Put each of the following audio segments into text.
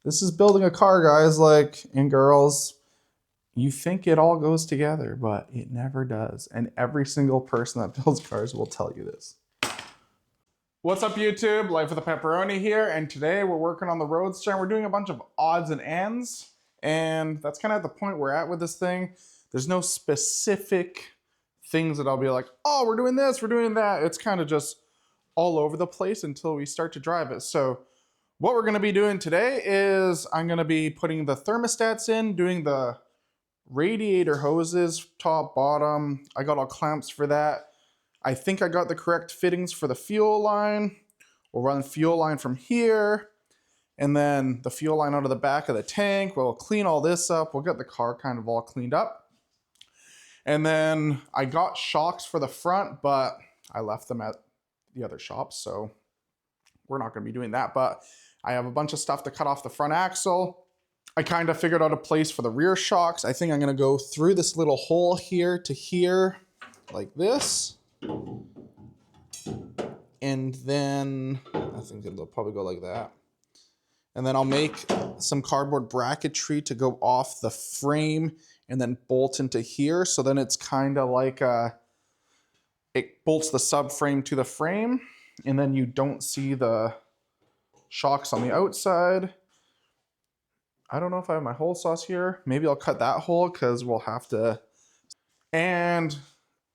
This is building a car, guys, like, and girls. You think it all goes together, but it never does. And every single person that builds cars will tell you this. What's up, YouTube? Life with a Pepperoni here, and today we're working on the Roadster, and we're doing a bunch of odds and ends, and that's kind of at the point we're at with this thing. There's no specific things that I'll be like, oh, we're doing this, we're doing that. It's kind of just all over the place until we start to drive it. So what we're gonna be doing today is I'm gonna be putting the thermostats in, doing the radiator hoses, top, bottom. I got all clamps for that. I think I got the correct fittings for the fuel line. We'll run fuel line from here, and then the fuel line out of the back of the tank. We'll clean all this up. We'll get the car kind of all cleaned up. And then I got shocks for the front, but I left them at the other shop, so we're not gonna be doing that. But I have a bunch of stuff to cut off the front axle. I kind of figured out a place for the rear shocks. I think I'm gonna go through this little hole here to here, like this. And then I think it'll probably go like that. And then I'll make some cardboard bracketry to go off the frame and then bolt into here. So then it's kind of like it bolts the subframe to the frame, and then you don't see the shocks on the outside. I don't know if I have my hole saws here. Maybe I'll cut that hole because we'll have to. And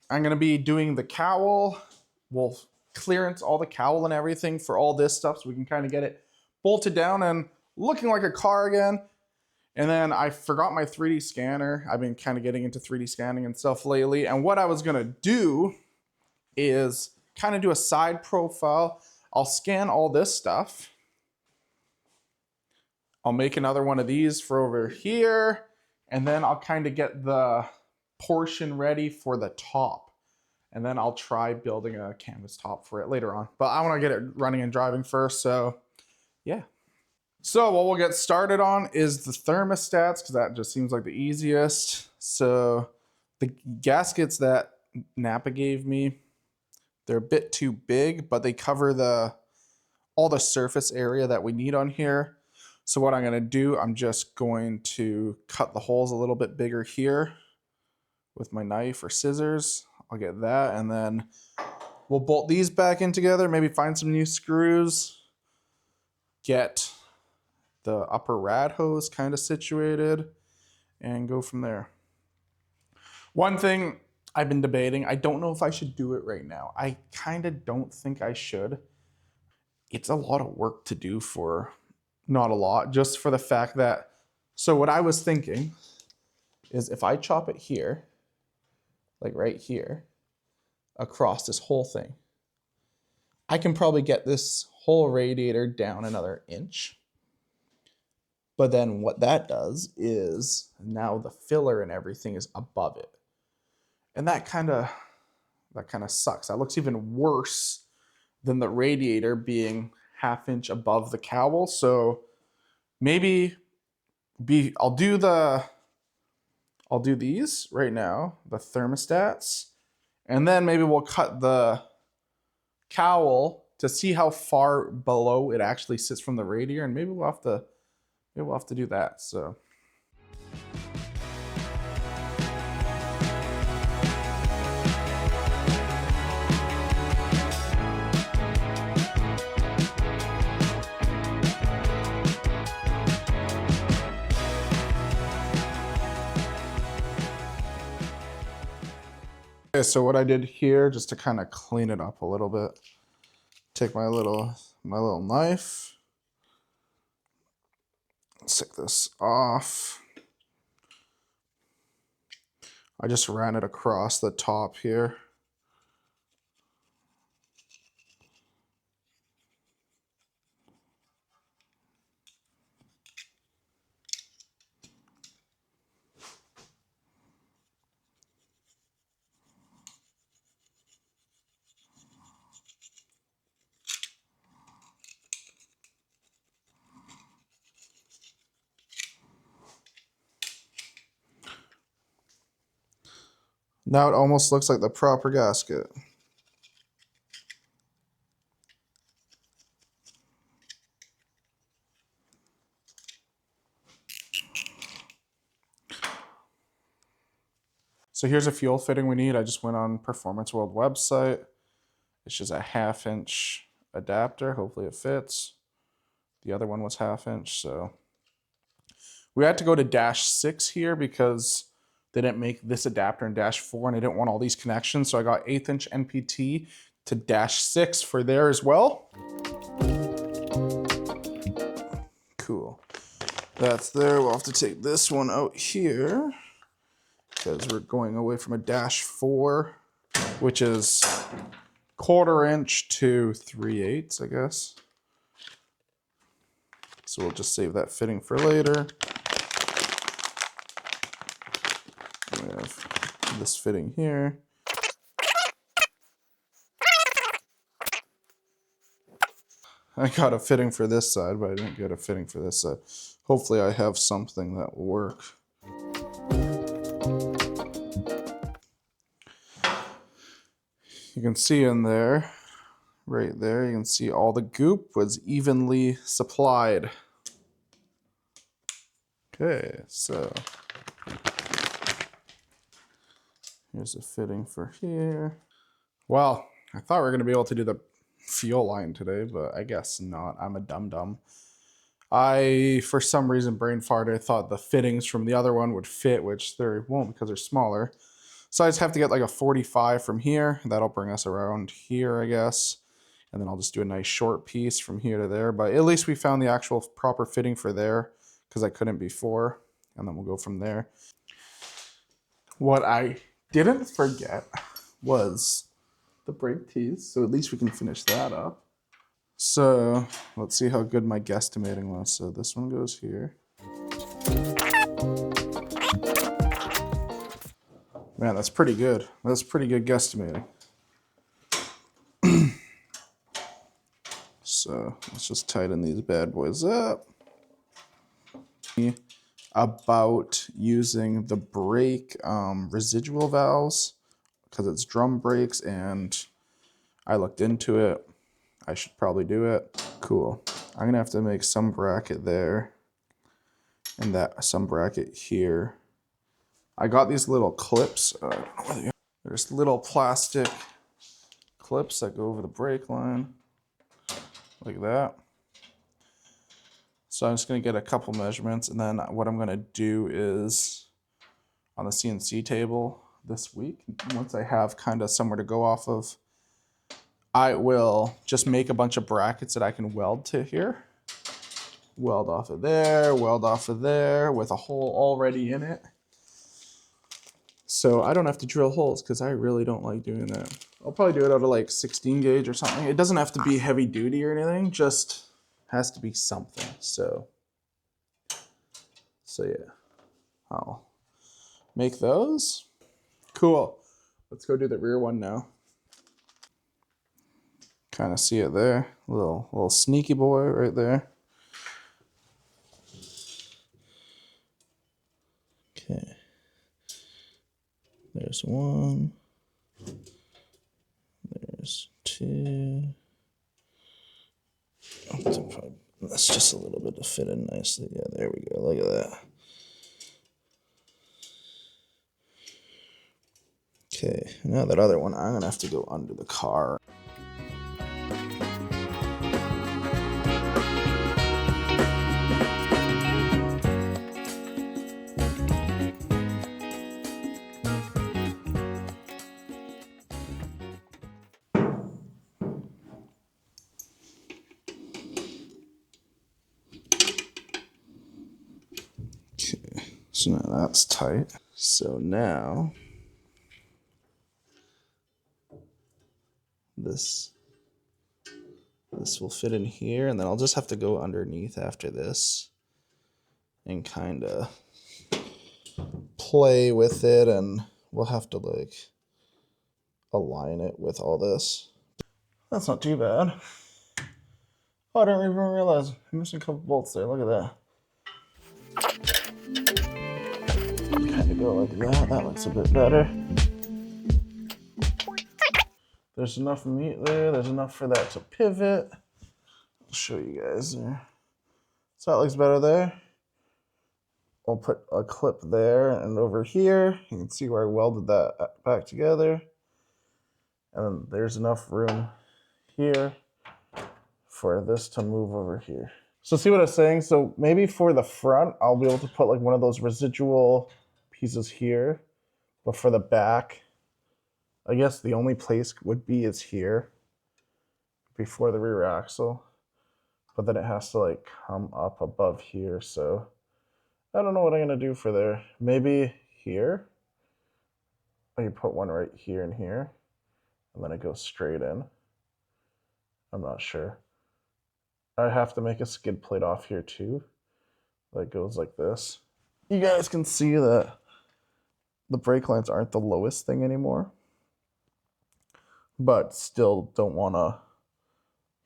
I'm gonna be doing the cowl. We'll clearance all the cowl and everything for all this stuff so we can kind of get it bolted down and looking like a car again. And then I forgot my 3D scanner. I've been kind of getting into 3D scanning and stuff lately. And what I was gonna do is kind of do a side profile. I'll scan all this stuff. I'll make another one of these for over here, and then I'll kind of get the portion ready for the top. And then I'll try building a canvas top for it later on. But I want to get it running and driving first, so yeah. So what we'll get started on is the thermostats, because that just seems like the easiest. So the gaskets that Napa gave me, they're a bit too big, but they cover all the surface area that we need on here. So what I'm gonna do, I'm just going to cut the holes a little bit bigger here with my knife or scissors. I'll get that, and then we'll bolt these back in together, maybe find some new screws, get the upper rad hose kind of situated, and go from there. One thing I've been debating, I don't know if I should do it right now. I kind of don't think I should. It's a lot of work to do for not a lot, just for the fact that, so what I was thinking is if I chop it here, like right here, across this whole thing, I can probably get this whole radiator down another inch. But then what that does is now the filler and everything is above it. And that kind of sucks. That looks even worse than the radiator being ½ inch above the cowl. So maybe I'll do these right now, the thermostats, and then maybe we'll cut the cowl to see how far below it actually sits from the radiator, and maybe we'll have to do that. So okay, so what I did here, just to kind of clean it up a little bit, take my little knife, take this off. I just ran it across the top here. Now it almost looks like the proper gasket. So here's a fuel fitting we need. I just went on Performance World website. It's just a 1/2 inch adapter. Hopefully it fits. The other one was 1/2 inch, so. We had to go to -6 here because they didn't make this adapter in -4 and I didn't want all these connections. So I got 1/8 inch NPT to -6 for there as well. Cool. That's there. We'll have to take this one out here because we're going away from a -4, which is 1/4 inch to 3/8, I guess. So we'll just save that fitting for later. We have this fitting here. I got a fitting for this side, but I didn't get a fitting for this side. Hopefully I have something that will work. You can see in there, right there, you can see all the goop was evenly supplied. Okay, so here's a fitting for here. Well, I thought we were gonna be able to do the fuel line today, but I guess not. I'm a dum-dum. I, for some reason, brain farted. I thought the fittings from the other one would fit, which they won't because they're smaller. So I just have to get like a 45 from here. That'll bring us around here, I guess. And then I'll just do a nice short piece from here to there. But at least we found the actual proper fitting for there because I couldn't before. And then we'll go from there. What I didn't forget was the brake tees. So at least we can finish that up. So let's see how good my guesstimating was. So this one goes here. Man, that's pretty good. That's pretty good guesstimating. So let's just tighten these bad boys up. About using the brake residual valves because it's drum brakes and I looked into it. I should probably do it. Cool. I'm gonna have to make some bracket there and that some bracket here. I got these little clips. There's little plastic clips that go over the brake line like that. So I'm just gonna get a couple measurements and then what I'm gonna do is on the CNC table this week, once I have kind of somewhere to go off of, I will just make a bunch of brackets that I can weld to here. Weld off of there, weld off of there with a hole already in it. So I don't have to drill holes because I really don't like doing that. I'll probably do it out of like 16 gauge or something. It doesn't have to be heavy duty or anything, just has to be something. So yeah, I'll make those. Cool. Let's go do the rear one now. Kind of see it there, little sneaky boy right there. Okay, there's one, there's two. That's just a little bit to fit in nicely. Yeah, there we go. Look at that. Okay, now that other one, I'm gonna have to go under the car. So now that's tight. So now this will fit in here and then I'll just have to go underneath after this and kind of play with it and we'll have to like align it with all this. That's not too bad. Oh, I didn't even realize I'm missing a couple bolts there. Look at that. Kind of go like that. That looks a bit better. There's enough meat there. There's enough for that to pivot. I'll show you guys there. So that looks better there. I'll put a clip there, and over here, you can see where I welded that back together. And then there's enough room here for this to move over here. So see what I was saying? So maybe for the front, I'll be able to put like one of those residual pieces here. But for the back, I guess the only place would be is here before the rear axle. But then it has to like come up above here. So I don't know what I'm gonna do for there. Maybe here. I can put one right here and here. And then it goes straight in. I'm not sure. I have to make a skid plate off here too. That goes like this. You guys can see that the brake lines aren't the lowest thing anymore. But still don't want to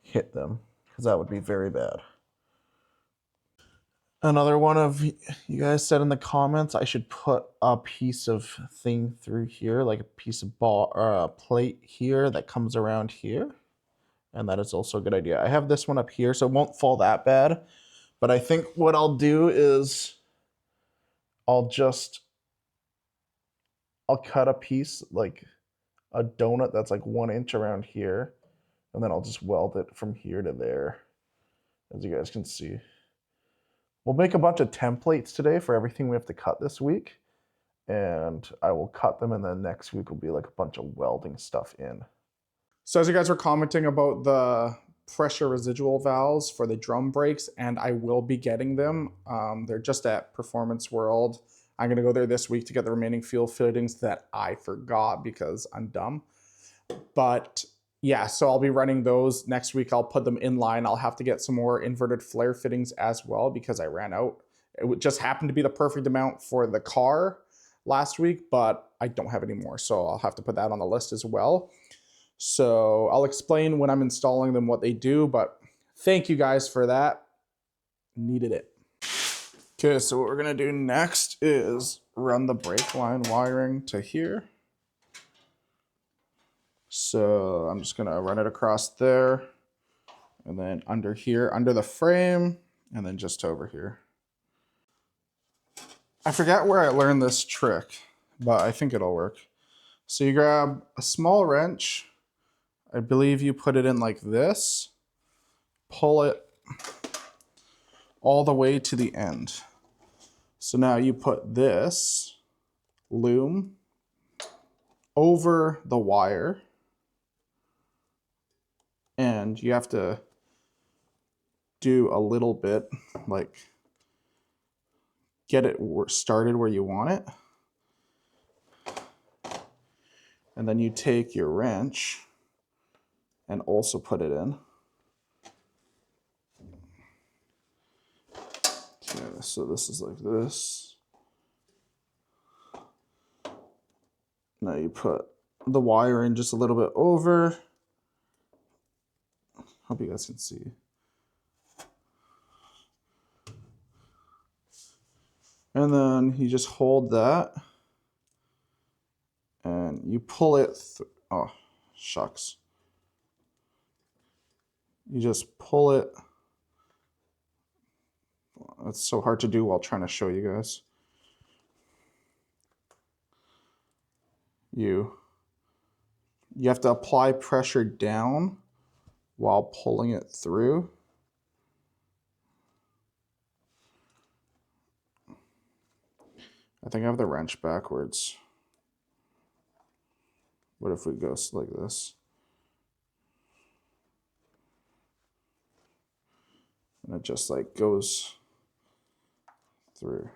hit them because that would be very bad. Another one of you guys said in the comments I should put a piece of thing through here, like a piece of ball or a plate here that comes around here. And that is also a good idea. I have this one up here, so it won't fall that bad. But I think what I'll do is I'll cut a piece, like a donut that's like 1 inch around here. And then I'll just weld it from here to there, as you guys can see. We'll make a bunch of templates today for everything we have to cut this week. And I will cut them, and then next week will be like a bunch of welding stuff in. So as you guys were commenting about the pressure residual valves for the drum brakes, and I will be getting them. They're just at Performance World. I'm gonna go there this week to get the remaining fuel fittings that I forgot because I'm dumb. But yeah, so I'll be running those next week. I'll put them in line. I'll have to get some more inverted flare fittings as well because I ran out. It just happened to be the perfect amount for the car last week, but I don't have any more. So I'll have to put that on the list as well. So I'll explain when I'm installing them what they do, but thank you guys for that. Needed it. Okay, so what we're gonna do next is run the brake line wiring to here. So I'm just gonna run it across there and then under here, under the frame, and then just over here. I forget where I learned this trick, but I think it'll work. So you grab a small wrench, I believe you put it in like this, pull it all the way to the end. So now you put this loom over the wire, and you have to do a little bit, like get it started where you want it. And then you take your wrench and also put it in. Okay, so this is like this. Now you put the wire in just a little bit over. Hope you guys can see. And then you just hold that and you pull it through. Oh, shucks. You just pull it. It's so hard to do while trying to show you guys. You have to apply pressure down while pulling it through. I think I have the wrench backwards. What if we go like this? And it just like goes through.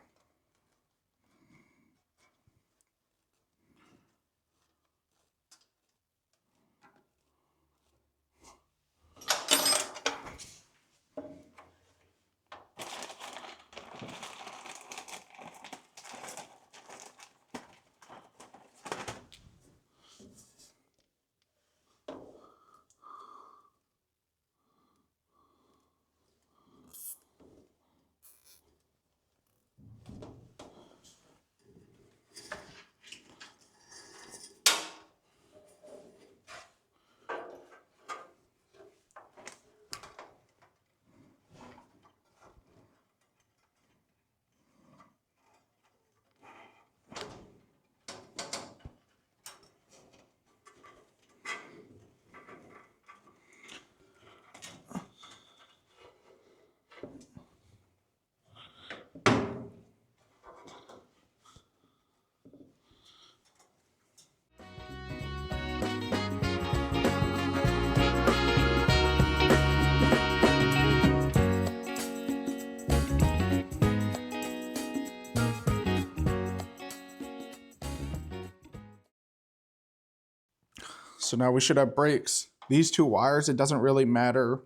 So now we should have brakes. These two wires, it doesn't really matter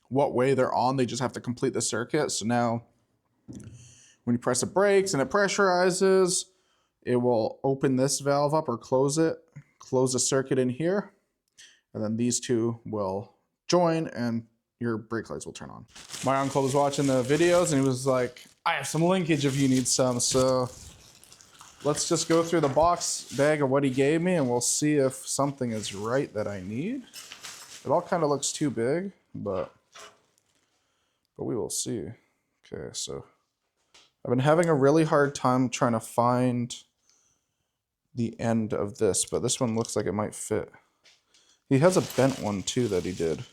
what way they're on, they just have to complete the circuit. So now when you press the brakes and it pressurizes, it will open this valve up or close it, close the circuit in here, and then these two will join and your brake lights will turn on. My uncle was watching the videos and he was like, I have some linkage if you need some. So let's just go through the box bag of what he gave me and we'll see if something is right that I need. It all kind of looks too big, but we will see. Okay, so I've been having a really hard time trying to find the end of this, but this one looks like it might fit. He has a bent one too that he did.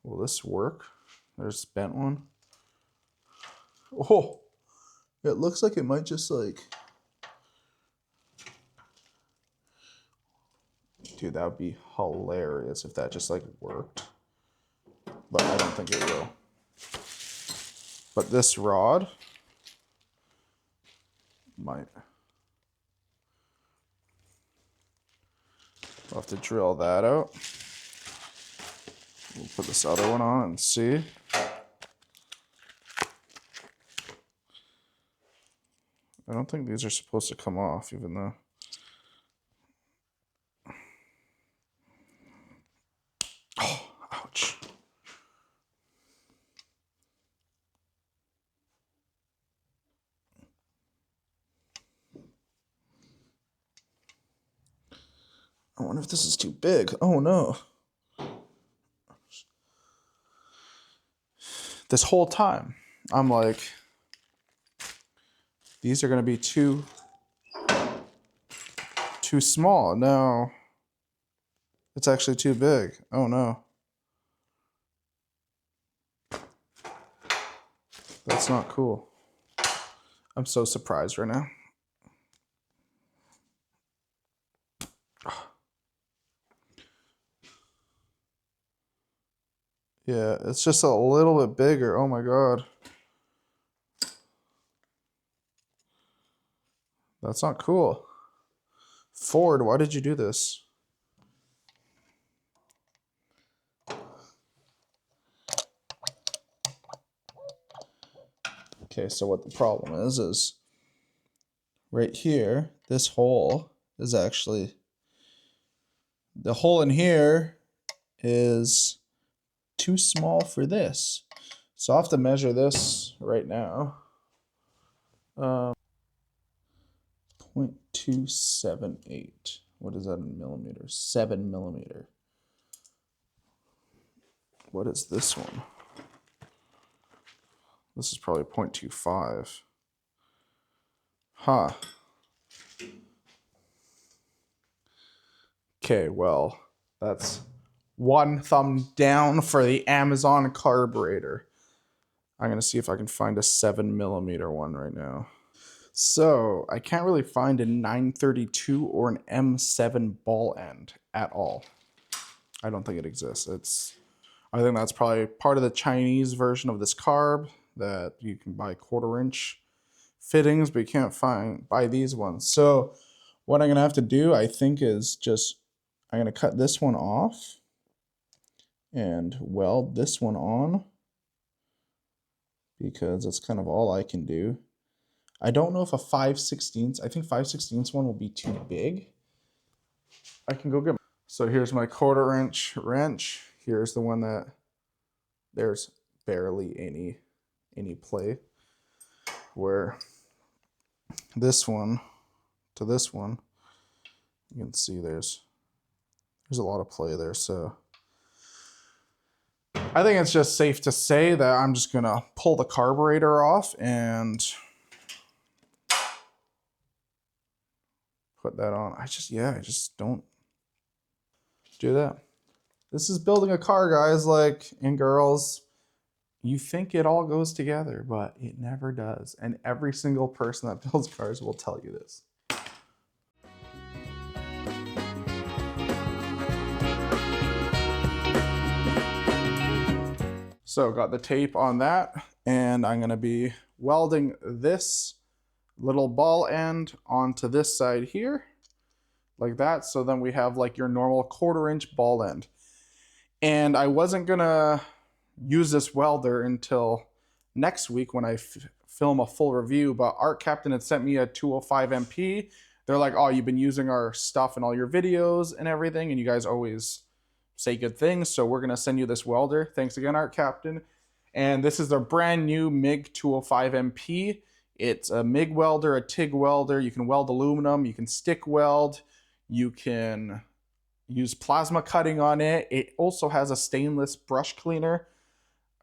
Will this work? There's a bent one. Oh, it looks like it might just like... Dude, that would be hilarious if that just like worked. But I don't think it will. But this rod might. We'll have to drill that out. We'll put this other one on and see. I don't think these are supposed to come off, even though. Oh, ouch. I wonder if this is too big. Oh no. This whole time, I'm like, these are gonna be too small. No, it's actually too big. Oh no. That's not cool. I'm so surprised right now. Yeah, it's just a little bit bigger. Oh my God. That's not cool. Ford, why did you do this? Okay, so what the problem is right here, this hole is actually, the hole in here is too small for this. So I'll have to measure this right now. 0.278. What is that in millimeters? 7 millimeter. What is this one? This is probably 0.25. Huh. Okay, well, that's one thumb down for the Amazon carburetor. I'm gonna see if I can find a 7 millimeter one right now. So I can't really find a 932 or an M7 ball end at all. I don't think it exists. I think that's probably part of the Chinese version of this carb that you can buy 1/4 inch fittings, but you can't buy these ones. So what I'm gonna have to do, I think, is just, I'm gonna cut this one off and weld this one on because that's kind of all I can do. I don't know if a 5/16, I think 5/16 one will be too big. I can go get, so here's my 1/4 inch wrench. Here's the one that there's barely any play, where this one to this one, you can see there's a lot of play there. So I think it's just safe to say that I'm just gonna pull the carburetor off and put that on. I just don't do that. This is building a car, guys, like, and girls. You think it all goes together, but it never does. And every single person that builds cars will tell you this. So got the tape on that, and I'm gonna be welding this little ball end onto this side here, like that. So then we have like your normal 1/4-inch ball end. And I wasn't gonna use this welder until next week when I film a full review, but ARCCAPTAIN had sent me a 205 MP. They're like, oh, you've been using our stuff in all your videos and everything, and you guys always say good things, so we're gonna send you this welder. Thanks again, ARCCAPTAIN. And this is their brand new MIG 205 MP. It's a MIG welder, a TIG welder. You can weld aluminum, you can stick weld, you can use plasma cutting on it. It also has a stainless brush cleaner,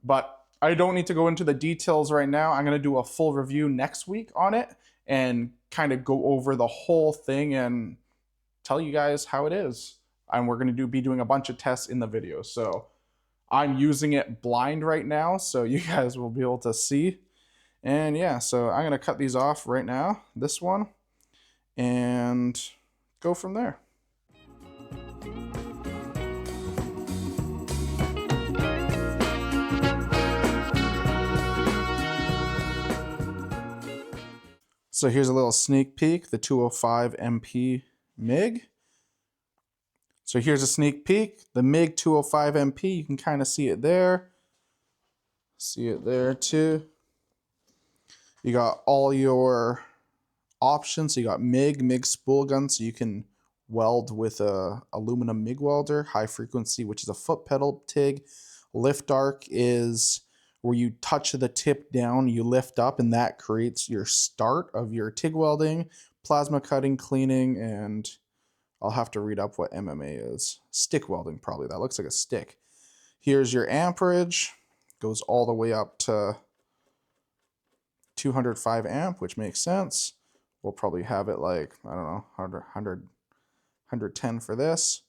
but I don't need to go into the details right now. I'm gonna do a full review next week on it and kind of go over the whole thing and tell you guys how it is. And we're gonna be doing a bunch of tests in the video. So I'm using it blind right now, so you guys will be able to see. And yeah, so I'm gonna cut these off right now, this one, and go from there. So here's a little sneak peek, the 205 MP MIG. So here's a sneak peek, the MIG 205 MP, you can kind of see it there. See it there too. You got all your options. So you got MIG spool gun, so you can weld with a aluminum MIG welder. High frequency, which is a foot pedal TIG. Lift arc is where you touch the tip down, you lift up, and that creates your start of your TIG welding. Plasma cutting, cleaning, and I'll have to read up what MMA is. Stick welding, probably. That looks like a stick. Here's your amperage. Goes all the way up to 205 amp, which makes sense. We'll probably have it like, I don't know, 110 for this.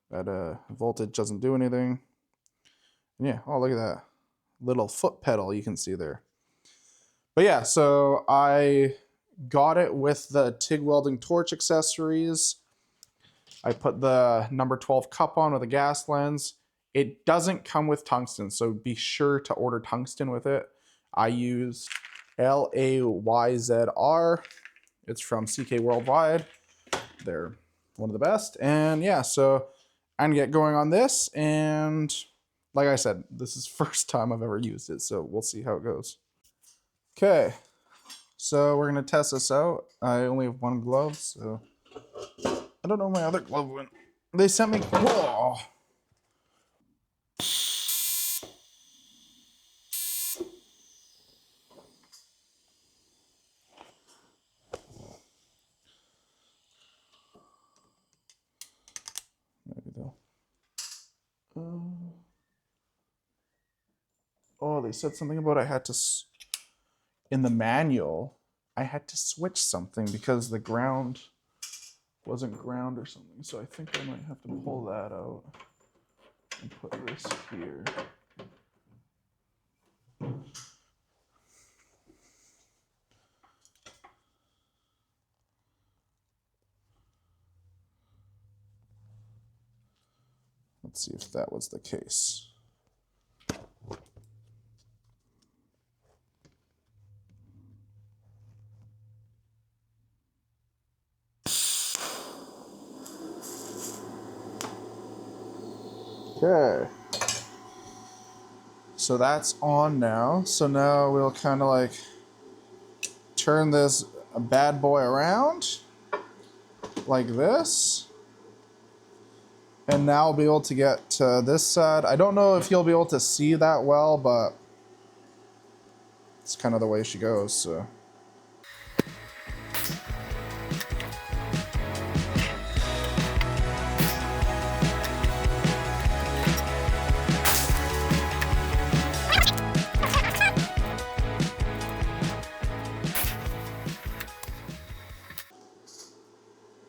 That voltage doesn't do anything. Yeah, oh, look at that. Little foot pedal you can see there. But yeah, so I got it with the TIG welding torch accessories. I put the number 12 cup on with a gas lens. It doesn't come with tungsten, so be sure to order tungsten with it. I use LAYZR. It's from CK Worldwide. They're one of the best. And yeah, so I'm gonna get going on this, and like I said, this is the first time I've ever used it, so we'll see how it goes. Okay, so we're gonna test this out. I only have one glove, so I don't know where my other glove went. They sent me, whoa. Maybe though. Oh, they said something about I had to, in the manual, I had to switch something because the ground wasn't ground or something. So I think I might have to pull that out and put this here. Let's see if that was the case. Okay. So that's on now. So now we'll kind of like turn this bad boy around like this. And now I'll be able to get to this side. I don't know if you'll be able to see that well, but it's kind of the way she goes, so.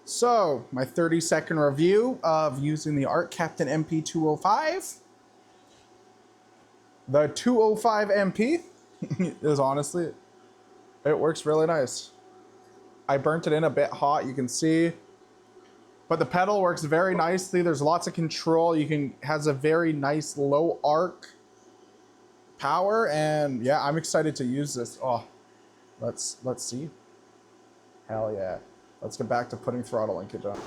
So, my 30-second review of using the ARCCAPTAIN MP205. The 205 MP is honestly, it works really nice. I burnt it in a bit hot, you can see. But the pedal works very nicely. There's lots of control. Has a very nice low arc power, and yeah, I'm excited to use this. Oh, let's see. Hell yeah. Let's get back to putting throttle linkage on.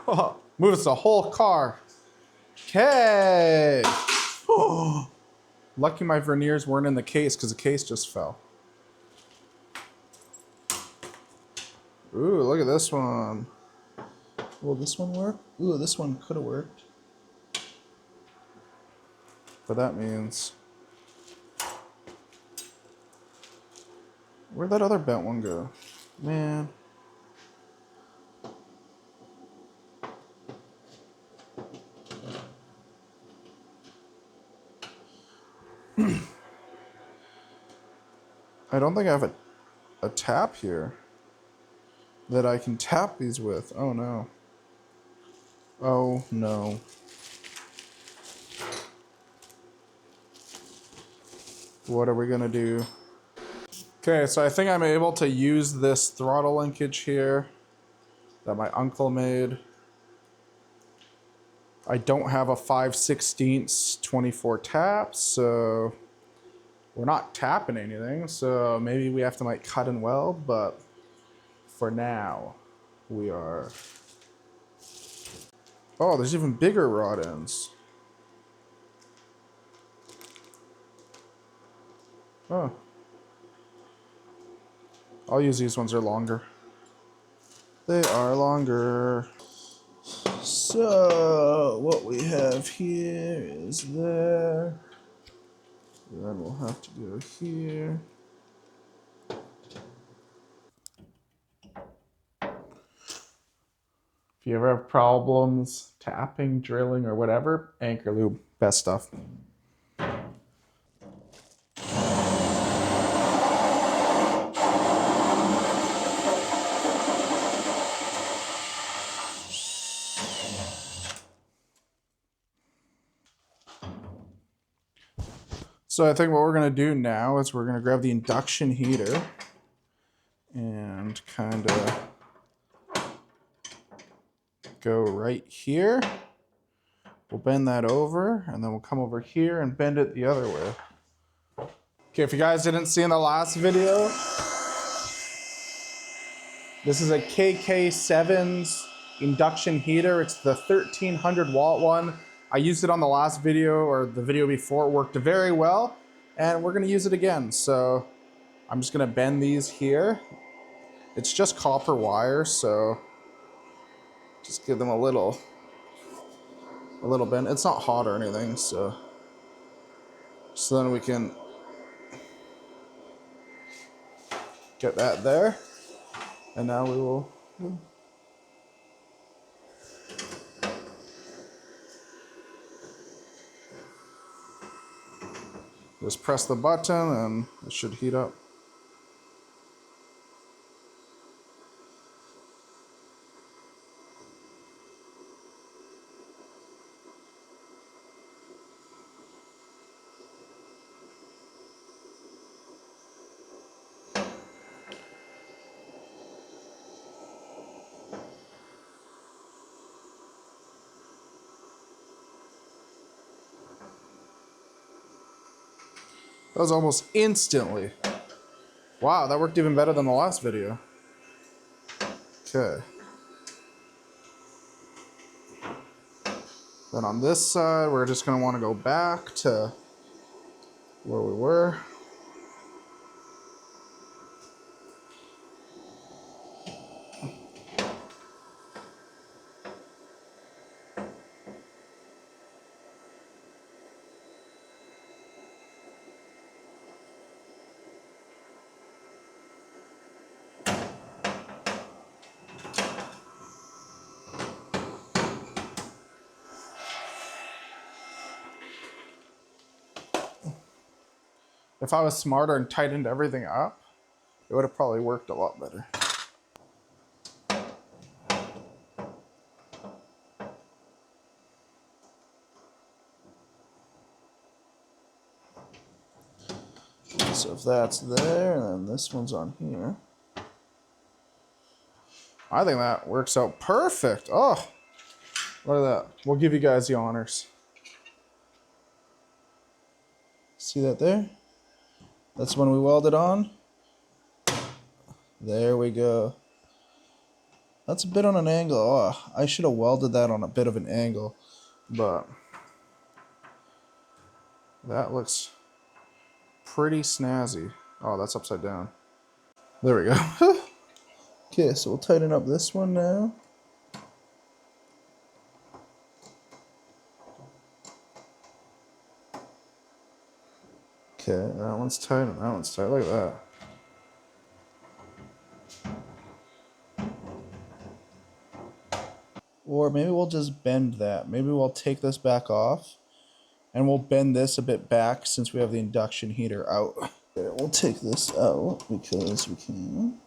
Oh, moves the whole car. Okay. Oh, lucky my verniers weren't in the case because the case just fell. Ooh, look at this one. Will this one work? Ooh, this one could have worked. But that means... Where'd that other bent one go? Man. I don't think I have a tap here that I can tap these with. Oh no. Oh no. What are we gonna do? Okay, so I think I'm able to use this throttle linkage here that my uncle made. I don't have a 5/16 24 tap, so we're not tapping anything, so maybe we have to like cut and weld, but for now, we are... Oh, there's even bigger rod ends. Oh. I'll use these ones, they're longer. They are longer. So, what we have here is there. Then we'll have to go here. If you ever have problems tapping, drilling, or whatever, Anchor Lube, best stuff. So I think what we're gonna do now is we're gonna grab the induction heater and kind of go right here. We'll bend that over and then we'll come over here and bend it the other way. Okay, if you guys didn't see in the last video, this is a KK7's induction heater. It's the 1300 watt one. I used it on the last video or the video before. It worked very well and we're gonna use it again. So I'm just gonna bend these here. It's just copper wire, so just give them a little bend. It's not hot or anything, so then we can get that there. And now we will just press the button and it should heat up. That was almost instantly. Wow, that worked even better than the last video. Okay. Then on this side, we're just gonna wanna go back to where we were. If I was smarter and tightened everything up, it would have probably worked a lot better. So if that's there, and then this one's on here. I think that works out perfect. Oh, Look at that. We'll give you guys the honors. See that there? That's when we weld it on. There we go. That's a bit on an angle. Oh, I should have welded that on a bit of an angle, but that looks pretty snazzy. Oh, that's upside down. There we go. Okay, so we'll tighten up this one now. Okay, that one's tight and that one's tight. Look at that. Or maybe we'll just bend that. Maybe we'll take this back off and we'll bend this a bit back since we have the induction heater out. Okay, we'll take this out because we can.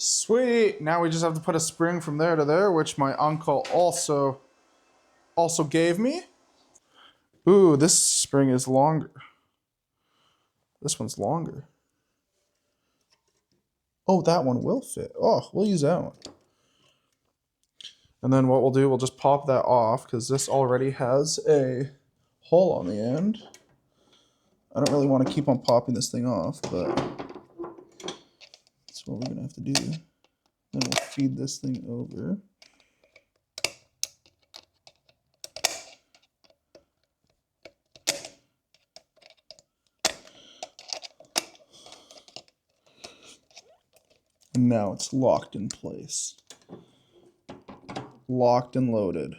Sweet. Now we just have to put a spring from there to there, which my uncle also gave me. Ooh, this spring is longer. This one's longer. Oh, that one will fit. Oh, we'll use that one. And then what we'll do, we'll just pop that off because this already has a hole on the end. I don't really want to keep on popping this thing off, but that's what we're going to have to do. Then we'll feed this thing over. And now it's locked in place. Locked and loaded.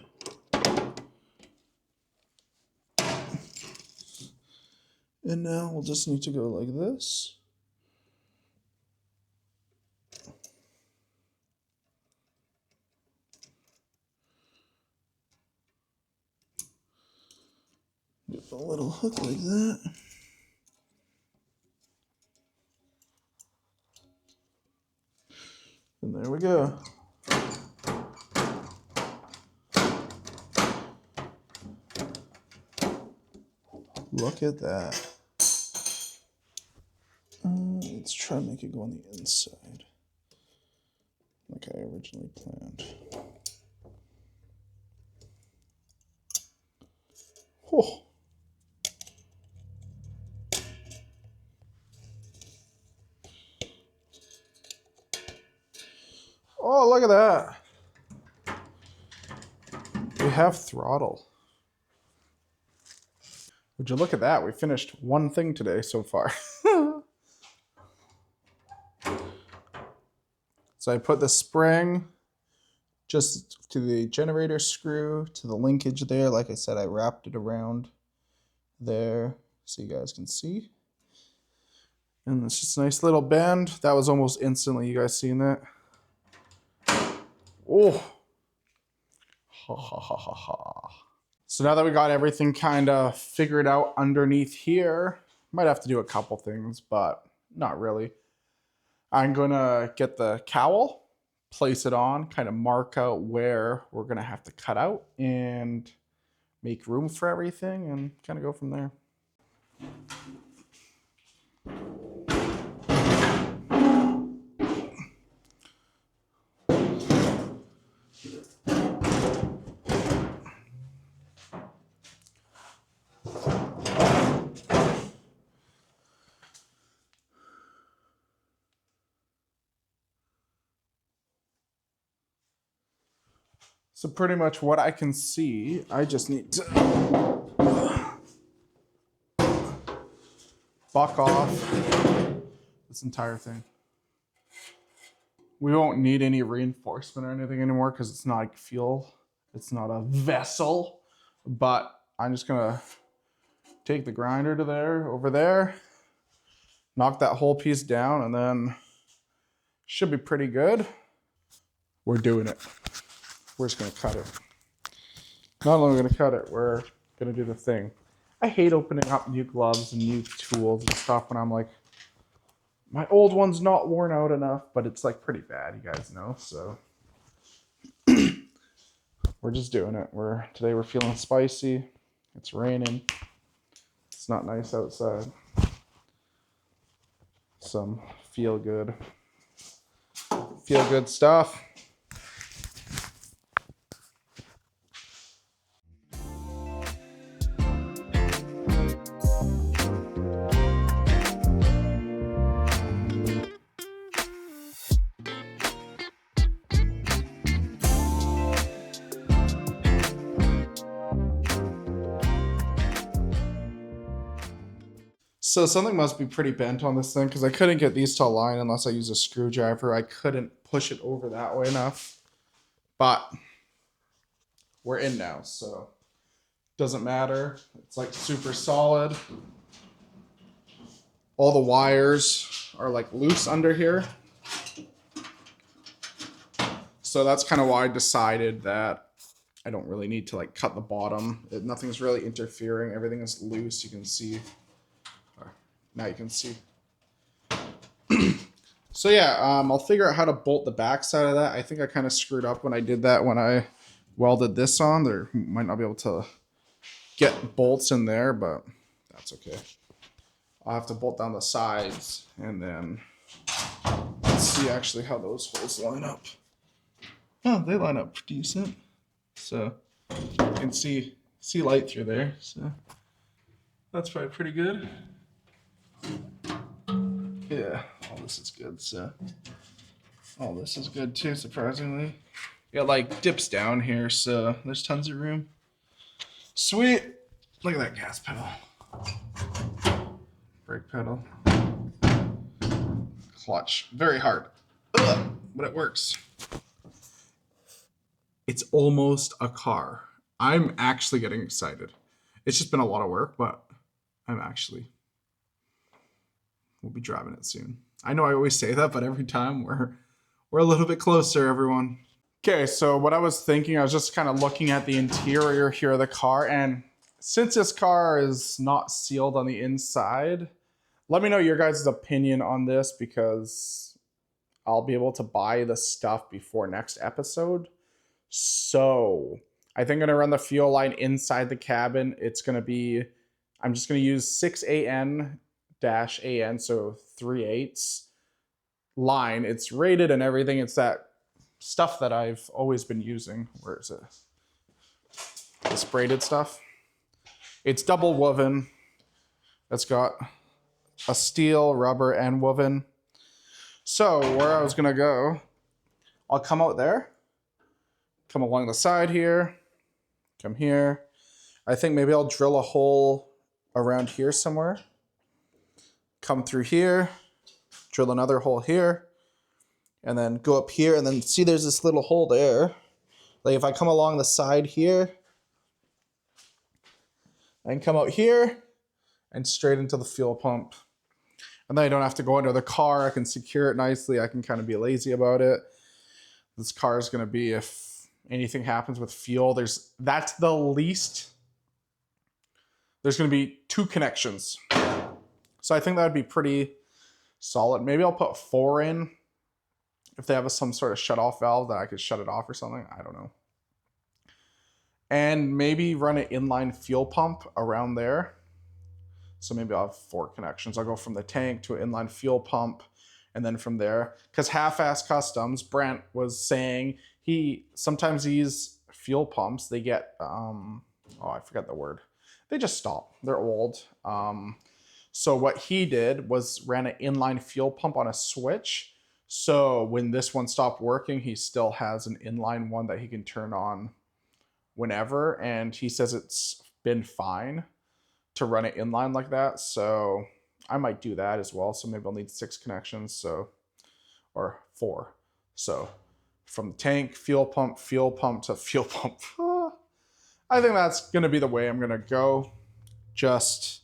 And now we'll just need to go like this. Give a little hook like that. And there we go. Look at that. Let's try and make it go on the inside, like I originally planned. Oh. Oh, look at that. We have throttle. Would you look at that? We finished one thing today so far. So I put the spring just to the generator screw, to the linkage there. Like I said, I wrapped it around there so you guys can see. And it's just a nice little bend. That was almost instantly. You guys seen that? Oh. Ha ha ha ha ha. So now that we got everything kind of figured out underneath here, might have to do a couple things, but not really. I'm gonna get the cowl, place it on, kind of mark out where we're gonna have to cut out and make room for everything and kind of go from there. So pretty much what I can see, I just need to buck off this entire thing. We won't need any reinforcement or anything anymore because it's not like fuel. It's not a vessel. But I'm just gonna take the grinder to there, over there, knock that whole piece down, and then should be pretty good. We're doing it. We're just gonna cut it. Not only gonna cut it, we're gonna do the thing. I hate opening up new gloves and new tools and stuff when I'm like, my old one's not worn out enough, but it's like pretty bad, you guys know, so. We're just doing it. Today we're feeling spicy. It's raining. It's not nice outside. Some feel good stuff. So something must be pretty bent on this thing because I couldn't get these to align unless I use a screwdriver. I couldn't push it over that way enough. But we're in now, so doesn't matter. It's like super solid. All the wires are like loose under here. So that's kind of why I decided that I don't really need to like cut the bottom. Nothing's really interfering. Everything is loose. You can see. Now you can see. So yeah, I'll figure out how to bolt the back side of that. I think I kind of screwed up when I did that when I welded this on. There might not be able to get bolts in there, but that's okay. I'll have to bolt down the sides and then let's see actually how those holes line up. Oh, they line up decent. So you can see light through there. So that's probably pretty good. Yeah, all this is good. So all this is good too, surprisingly. Yeah, like dips down here, so there's tons of room. Sweet. Look at that gas pedal. Brake pedal. Clutch. Very hard. Ugh, but it works. It's almost a car. I'm actually getting excited. It's just been a lot of work, but we'll be driving it soon. I know I always say that, but every time we're a little bit closer, everyone. Okay, so what I was thinking, I was just kind of looking at the interior here of the car, and since this car is not sealed on the inside, let me know your guys' opinion on this because I'll be able to buy the stuff before next episode. So I think I'm gonna run the fuel line inside the cabin. I'm just gonna use 6AN-AN, so 3/8 line. It's rated and everything. It's that stuff that I've always been using. Where is it? This braided stuff. It's double woven. It's got a steel, rubber, and woven. So where I was gonna go, I'll come out there, come along the side here, come here. I think maybe I'll drill a hole around here somewhere. Come through here, drill another hole here, and then go up here, and then see there's this little hole there. Like if I come along the side here, I can come out here and straight into the fuel pump. And then I don't have to go under the car. I can secure it nicely. I can kind of be lazy about it. This car is going to be, if anything happens with fuel, that's the least. There's going to be 2 connections. So I think that would be pretty solid. Maybe I'll put 4 in if they have some sort of shut-off valve that I could shut it off or something. I don't know. And maybe run an inline fuel pump around there. So maybe I'll have 4 connections. I'll go from the tank to an inline fuel pump, and then from there, because Half-Ass Customs, Brent was saying sometimes these fuel pumps, they get, I forget the word. They just stop. They're old. So what he did was ran an inline fuel pump on a switch. So when this one stopped working, he still has an inline one that he can turn on whenever. And he says it's been fine to run it inline like that. So I might do that as well. So maybe I'll need 6 connections, or 4. So from the tank, fuel pump to fuel pump. I think that's going to be the way I'm going to go, just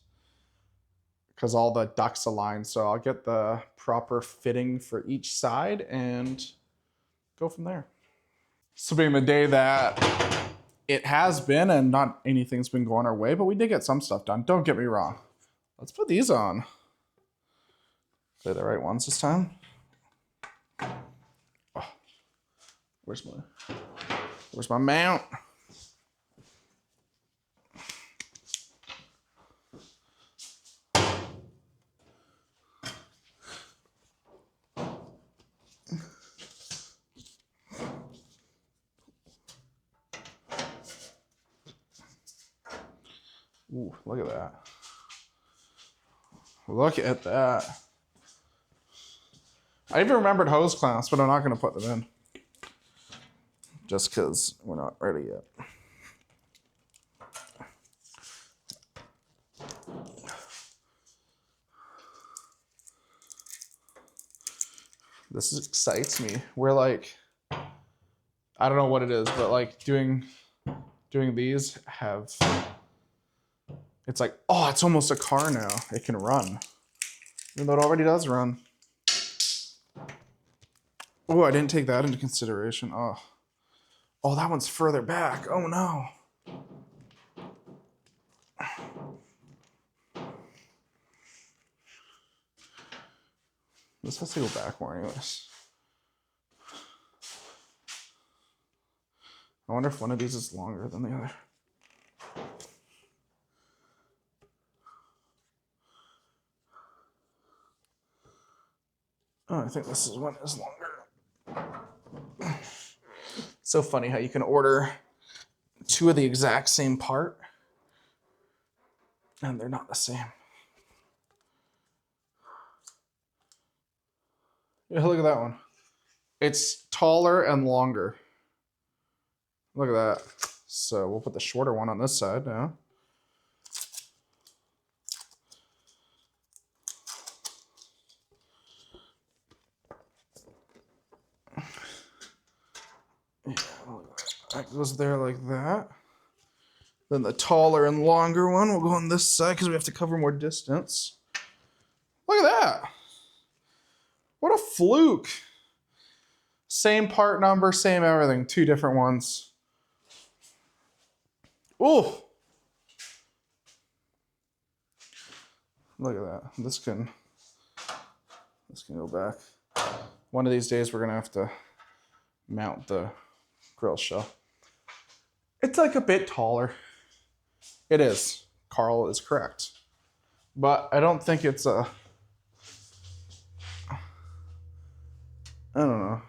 because all the ducts align. So I'll get the proper fitting for each side and go from there. So being the day that it has been and not anything's been going our way, but we did get some stuff done. Don't get me wrong. Let's put these on. Are they the right ones this time? Oh, where's my mount? Ooh, look at that. Look at that. I even remembered hose clamps, but I'm not going to put them in. Just because we're not ready yet. This excites me. We're like, I don't know what it is, but like doing these have, it's like, oh, it's almost a car now. It can run. Even though it already does run. Oh, I didn't take that into consideration. Oh, that one's further back. Oh no. This has to go back more anyways. I wonder if one of these is longer than the other. Oh, I think this one is longer. So funny how you can order two of the exact same part and they're not the same. Yeah, look at that one. It's taller and longer. Look at that. So we'll put the shorter one on this side now. Yeah, that goes there like that. Then the taller and longer one will go on this side because we have to cover more distance. Look at that. What a fluke. Same part number, same everything. Two different ones. Ooh. Look at that. This can go back. One of these days we're gonna have to mount the grill shell. It's like a bit taller. It is. Carl is correct. But I don't think it's a, I don't know.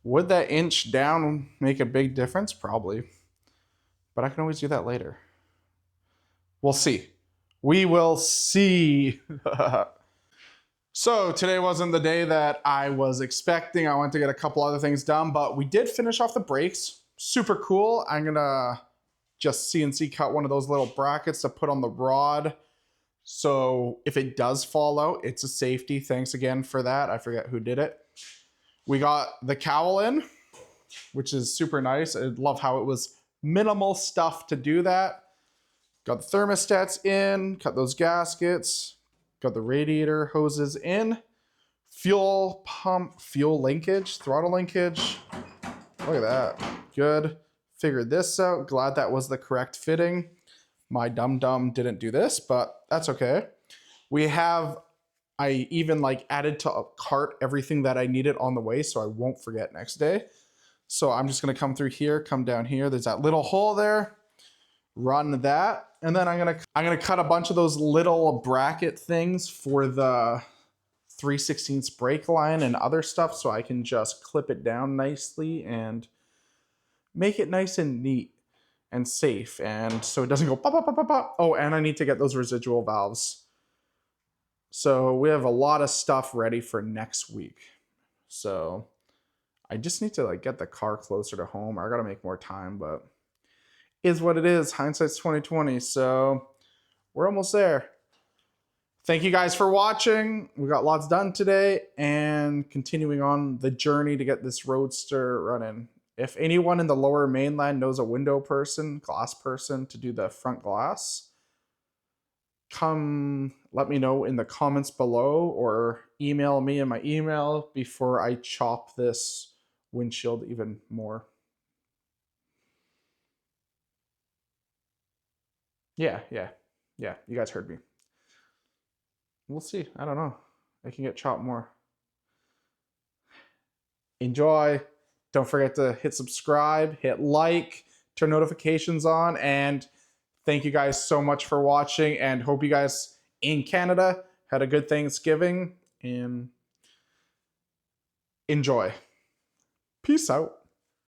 Would that inch down make a big difference? Probably. But I can always do that later. We'll see. We will see. So today wasn't the day that I was expecting. I went to get a couple other things done, but we did finish off the brakes. Super cool. I'm gonna just CNC cut one of those little brackets to put on the rod. So if it does fall out, it's a safety. Thanks again for that. I forget who did it. We got the cowl in, which is super nice. I love how it was minimal stuff to do that. Got the thermostats in, cut those gaskets, got the radiator hoses in, fuel pump, fuel linkage, throttle linkage. Look at that, good. Figured this out, glad that was the correct fitting. My dum-dum didn't do this, but that's okay. I even like added to a cart everything that I needed on the way so I won't forget next day. So I'm just gonna come through here, come down here. There's that little hole there, run that. And then I'm gonna cut a bunch of those little bracket things for the 3/16 brake line and other stuff so I can just clip it down nicely and make it nice and neat and safe. And so it doesn't go pop, pop, pop, pop, pop. Oh, and I need to get those residual valves. So we have a lot of stuff ready for next week. So I just need to like get the car closer to home. I gotta make more time, but is what it is. Hindsight's 2020. So we're almost there. thank you guys for watching. We got lots done today and continuing on the journey to get this Roadster running. If anyone in the lower mainland knows a window person, glass person to do the front glass, come let me know in the comments below or email me in my email before I chop this windshield even more. Yeah, you guys heard me. We'll see. I don't know. I can get chopped more. Enjoy. Don't forget to hit subscribe, hit like, turn notifications on, and thank you guys so much for watching, and hope you guys in Canada had a good Thanksgiving, and enjoy. Peace out.